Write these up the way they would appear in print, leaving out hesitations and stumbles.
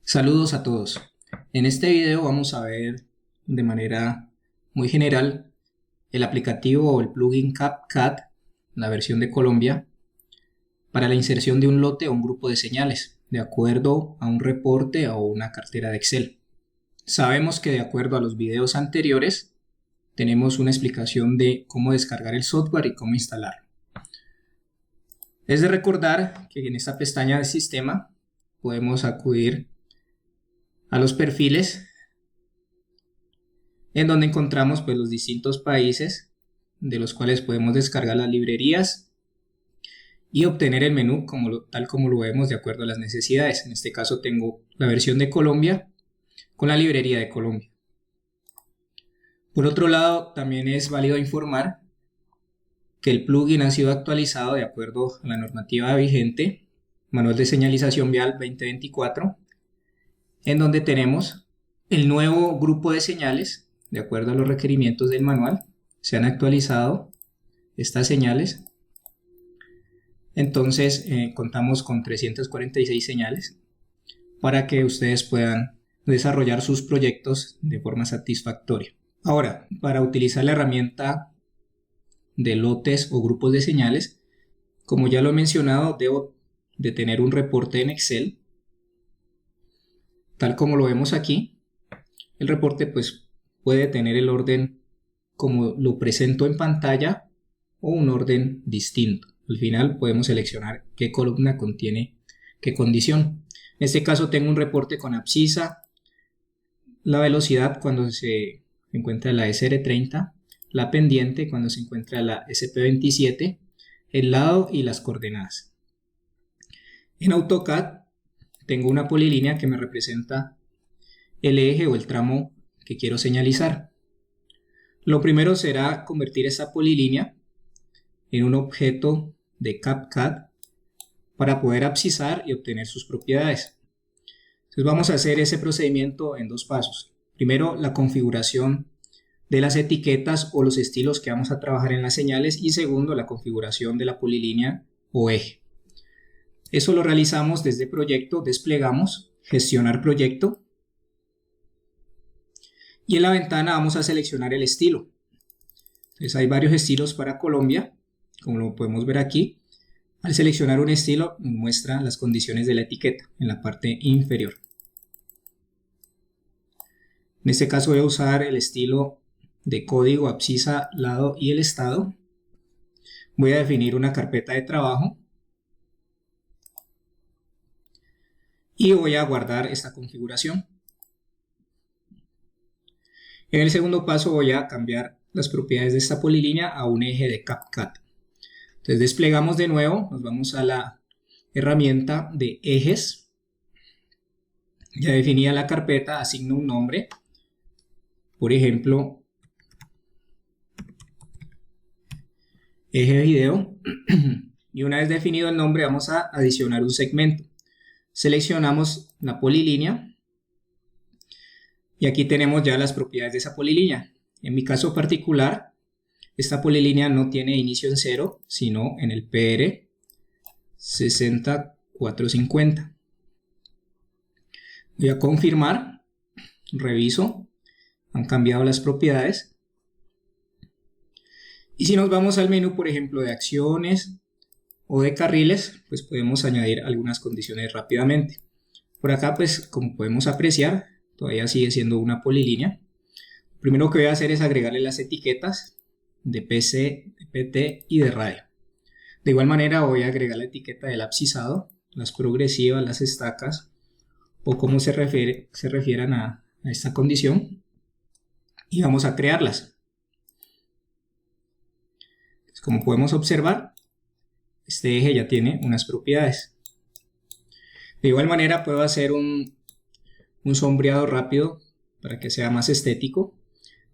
Saludos a todos. En este video vamos a ver de manera muy general el aplicativo o el plugin CapCut, la versión de Colombia, para la inserción de un lote o un grupo de señales, de acuerdo a un reporte o una cartera de Excel. Sabemos que de acuerdo a los videos anteriores, tenemos una explicación de cómo descargar el software y cómo instalarlo. Es de recordar que en esta pestaña de sistema podemos acudir a los perfiles, en donde encontramos los distintos países de los cuales podemos descargar las librerías y obtener el menú tal como lo vemos de acuerdo a las necesidades. En este caso tengo la versión de Colombia con la librería de Colombia. Por otro lado, también es válido informar que el plugin ha sido actualizado de acuerdo a la normativa vigente, Manual de Señalización Vial 2024, en donde tenemos el nuevo grupo de señales, de acuerdo a los requerimientos del manual. Se han actualizado estas señales. Entonces contamos con 346 señales para que ustedes puedan desarrollar sus proyectos de forma satisfactoria. Ahora, para utilizar la herramienta de lotes o grupos de señales, como ya lo he mencionado, debo de tener un reporte en Excel. Tal como lo vemos aquí, el reporte puede tener el orden como lo presento en pantalla o un orden distinto. Al final podemos seleccionar qué columna contiene qué condición. En este caso tengo un reporte con abscisa, la velocidad cuando se encuentra la SR30, la pendiente cuando se encuentra la SP27, el lado y las coordenadas. En AutoCAD tengo una polilínea que me representa el eje o el tramo que quiero señalizar. Lo primero será convertir esa polilínea en un objeto de CapCut para poder abscisar y obtener sus propiedades. Entonces vamos a hacer ese procedimiento en dos pasos. Primero, la configuración de las etiquetas o los estilos que vamos a trabajar en las señales, y segundo, la configuración de la polilínea o eje. Eso lo realizamos desde proyecto, desplegamos, gestionar proyecto, y en la ventana vamos a seleccionar el estilo. Entonces hay varios estilos para Colombia, como lo podemos ver aquí. Al seleccionar un estilo nos muestra las condiciones de la etiqueta en la parte inferior. En este caso voy a usar el estilo de código, abscisa, lado y el estado. Voy a definir una carpeta de trabajo y voy a guardar esta configuración. En el segundo paso voy a cambiar las propiedades de esta polilínea a un eje de CapCut. Entonces desplegamos de nuevo, nos vamos a la herramienta de ejes. Ya definida la carpeta, asigno un nombre. Por ejemplo, eje video. Y una vez definido el nombre vamos a adicionar un segmento. Seleccionamos la polilínea. Y aquí tenemos ya las propiedades de esa polilínea. En mi caso particular, esta polilínea no tiene inicio en 0, sino en el PR 60450. Voy a confirmar, reviso, han cambiado las propiedades. Y si nos vamos al menú, por ejemplo, de acciones o de carriles, pues podemos añadir algunas condiciones rápidamente. Por acá, como podemos apreciar, todavía sigue siendo una polilínea. Lo primero que voy a hacer es agregarle las etiquetas de PC, de PT y de radio. De igual manera voy a agregar la etiqueta del abscisado, las progresivas, las estacas o como se refieran a esta condición, y vamos a crearlas. Entonces, como podemos observar, este eje ya tiene unas propiedades. De igual manera puedo hacer un sombreado rápido para que sea más estético.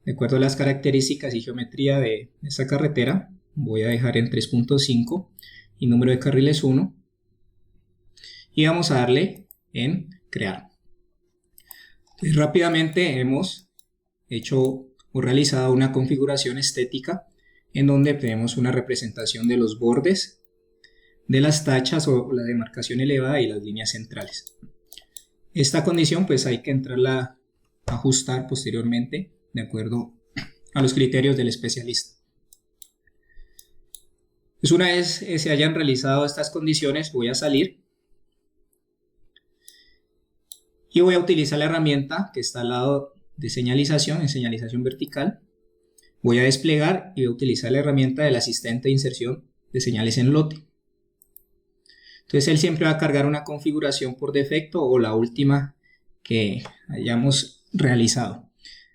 De acuerdo a las características y geometría de esta carretera, voy a dejar en 3.5 y número de carriles 1. Y vamos a darle en crear. Entonces, rápidamente hemos hecho o realizado una configuración estética en donde tenemos una representación de los bordes, de las tachas o la demarcación elevada y las líneas centrales. Esta condición pues hay que entrarla a ajustar posteriormente de acuerdo a los criterios del especialista. Pues una vez se hayan realizado estas condiciones, voy a salir y voy a utilizar la herramienta que está al lado de señalización, en señalización vertical. Voy a desplegar y voy a utilizar la herramienta del asistente de inserción de señales en lote. Entonces él siempre va a cargar una configuración por defecto o la última que hayamos realizado.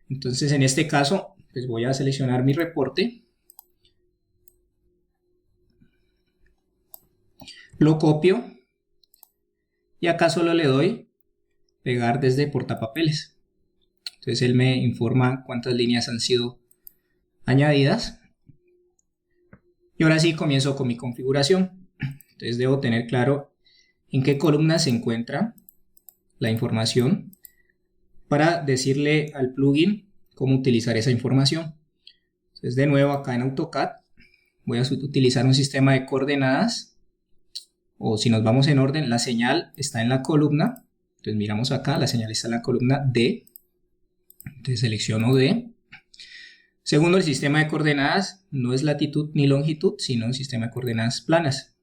Entonces en este caso pues voy a seleccionar mi reporte, lo copio y acá solo le doy pegar desde portapapeles. Entonces él me informa cuántas líneas han sido añadidas y ahora sí comienzo con mi configuración. Entonces debo tener claro en qué columna se encuentra la información para decirle al plugin cómo utilizar esa información. Entonces de nuevo acá en AutoCAD voy a utilizar un sistema de coordenadas, o si nos vamos en orden, la señal está en la columna. Entonces miramos acá, la señal está en la columna D. Entonces selecciono D. Segundo, el sistema de coordenadas no es latitud ni longitud, sino un sistema de coordenadas planas.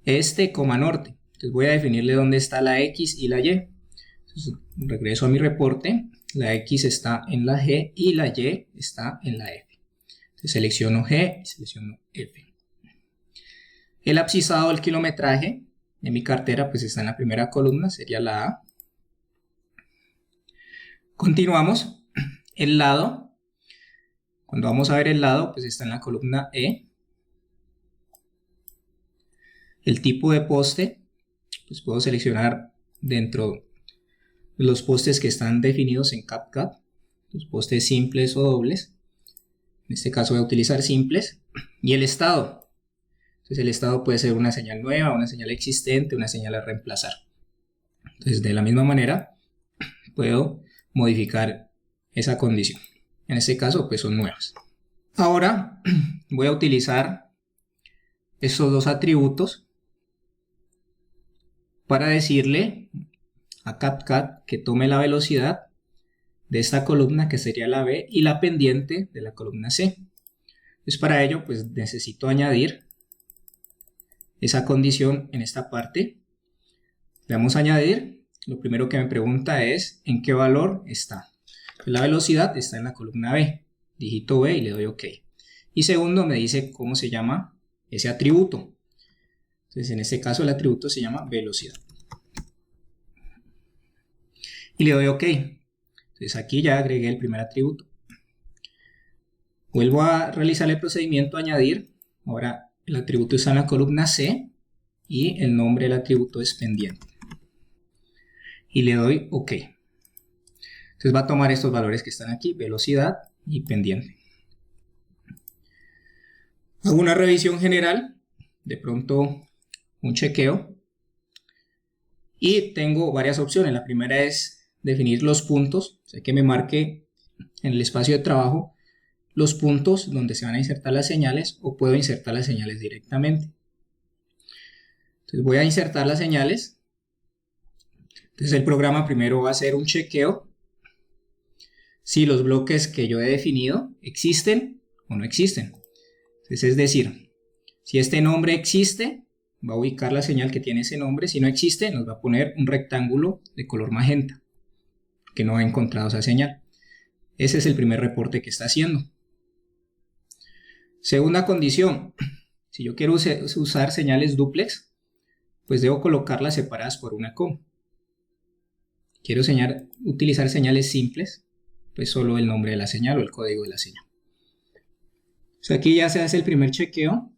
Este, norte. Entonces voy a definirle dónde está la X y la Y. Entonces, regreso a mi reporte. La X está en la G y la Y está en la F. Entonces selecciono G y selecciono F. El abscisado del kilometraje de mi cartera pues está en la primera columna, sería la A. Continuamos. El lado, cuando vamos a ver el lado, pues está en la columna E. El tipo de poste, pues puedo seleccionar dentro de los postes que están definidos en CapCut, los postes simples o dobles. En este caso voy a utilizar simples. Y el estado. Entonces el estado puede ser una señal nueva, una señal existente, una señal a reemplazar. Entonces de la misma manera puedo modificar esa condición. En este caso pues son nuevas. Ahora voy a utilizar estos dos atributos para decirle a CapCut que tome la velocidad de esta columna, que sería la B, y la pendiente de la columna C. Entonces para ello pues necesito añadir esa condición en esta parte. Le damos a añadir. Lo primero que me pregunta es en qué valor está. La velocidad está en la columna B. Digito B y le doy OK. Y segundo me dice cómo se llama ese atributo. Entonces en este caso el atributo se llama velocidad. Y le doy OK. Entonces aquí ya agregué el primer atributo. Vuelvo a realizar el procedimiento añadir. Ahora el atributo está en la columna C y el nombre del atributo es pendiente. Y le doy OK. Entonces va a tomar estos valores que están aquí, velocidad y pendiente. Hago una revisión general, de pronto un chequeo. Y tengo varias opciones. La primera es definir los puntos, o sea que me marque en el espacio de trabajo los puntos donde se van a insertar las señales, o puedo insertar las señales directamente. Entonces voy a insertar las señales. Entonces el programa primero va a hacer un chequeo si los bloques que yo he definido existen o no existen. Entonces es decir, si este nombre existe, va a ubicar la señal que tiene ese nombre. Si no existe, nos va a poner un rectángulo de color magenta, que no ha encontrado esa señal. Ese es el primer reporte que está haciendo. Segunda condición, si yo quiero usar señales dúplex, pues debo colocarlas separadas por una coma. Quiero utilizar señales simples, pues solo el nombre de la señal o el código de la señal. Entonces aquí ya se hace el primer chequeo,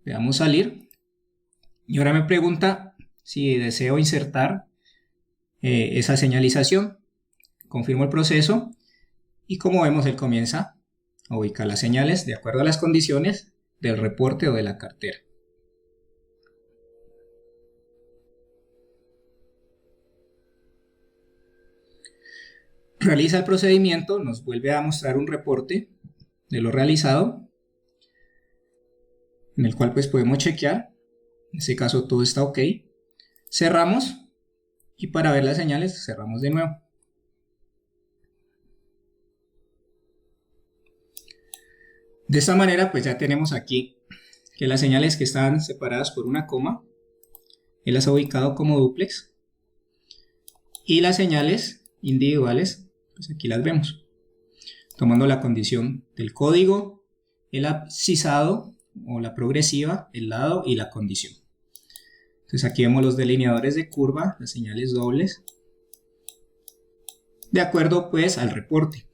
le damos salir, y ahora me pregunta si deseo insertar esa señalización. Confirmo el proceso y como vemos él comienza a ubicar las señales de acuerdo a las condiciones del reporte o de la cartera. Realiza el procedimiento, nos vuelve a mostrar un reporte de lo realizado, en el cual pues podemos chequear. En este caso todo está OK. Cerramos Y para ver las señales cerramos de nuevo. De esta manera pues ya tenemos aquí que las señales que están separadas por una coma, él las ha ubicado como dúplex, y las señales individuales, pues aquí las vemos, tomando la condición del código, el abscisado o la progresiva, el lado y la condición. Entonces aquí vemos los delineadores de curva, las señales dobles, de acuerdo pues al reporte.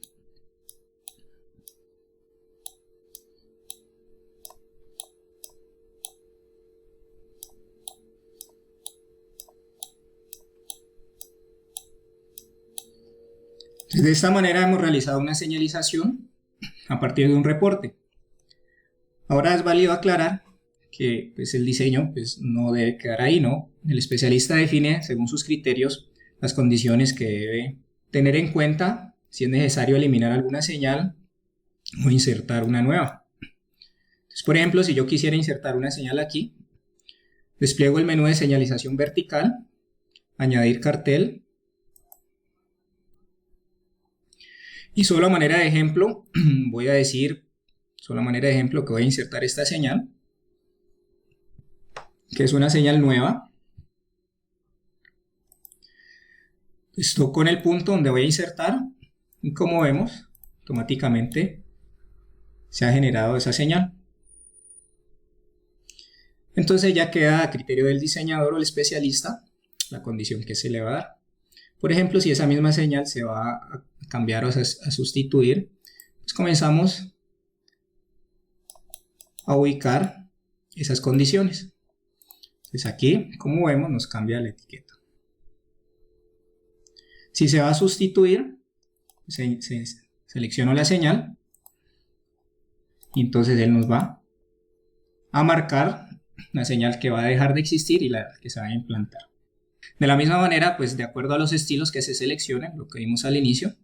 De esta manera hemos realizado una señalización a partir de un reporte. Ahora es válido aclarar que pues, el diseño pues, no debe quedar ahí, ¿no? El especialista define, según sus criterios, las condiciones que debe tener en cuenta si es necesario eliminar alguna señal o insertar una nueva. Entonces, por ejemplo, si yo quisiera insertar una señal aquí, despliego el menú de señalización vertical, añadir cartel, y solo a manera de ejemplo voy a decir, que voy a insertar esta señal, que es una señal nueva. Estoy con el punto donde voy a insertar y como vemos, automáticamente se ha generado esa señal. Entonces ya queda a criterio del diseñador o el especialista la condición que se le va a dar. Por ejemplo, si esa misma señal se va a cambiar o a sustituir, pues comenzamos a ubicar esas condiciones. Entonces aquí, como vemos, nos cambia la etiqueta. Si se va a sustituir, selecciono la señal y entonces él nos va a marcar la señal que va a dejar de existir y la que se va a implantar. De la misma manera, pues de acuerdo a los estilos que se seleccionen, lo que vimos al inicio,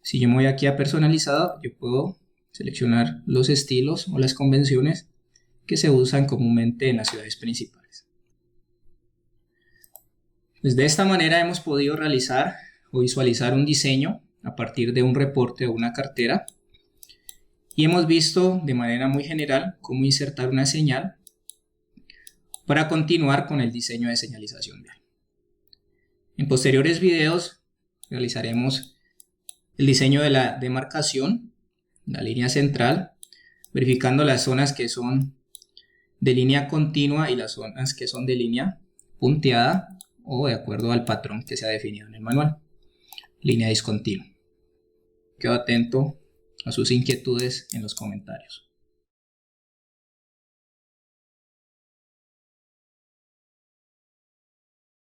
si yo me voy aquí a personalizado, yo puedo seleccionar los estilos o las convenciones que se usan comúnmente en las ciudades principales. Pues de esta manera hemos podido realizar o visualizar un diseño a partir de un reporte o una cartera y hemos visto de manera muy general cómo insertar una señal para continuar con el diseño de señalización vial. En posteriores videos realizaremos el diseño de la demarcación, la línea central, verificando las zonas que son de línea continua y las zonas que son de línea punteada o de acuerdo al patrón que se ha definido en el manual, línea discontinua. Quedo atento a sus inquietudes en los comentarios.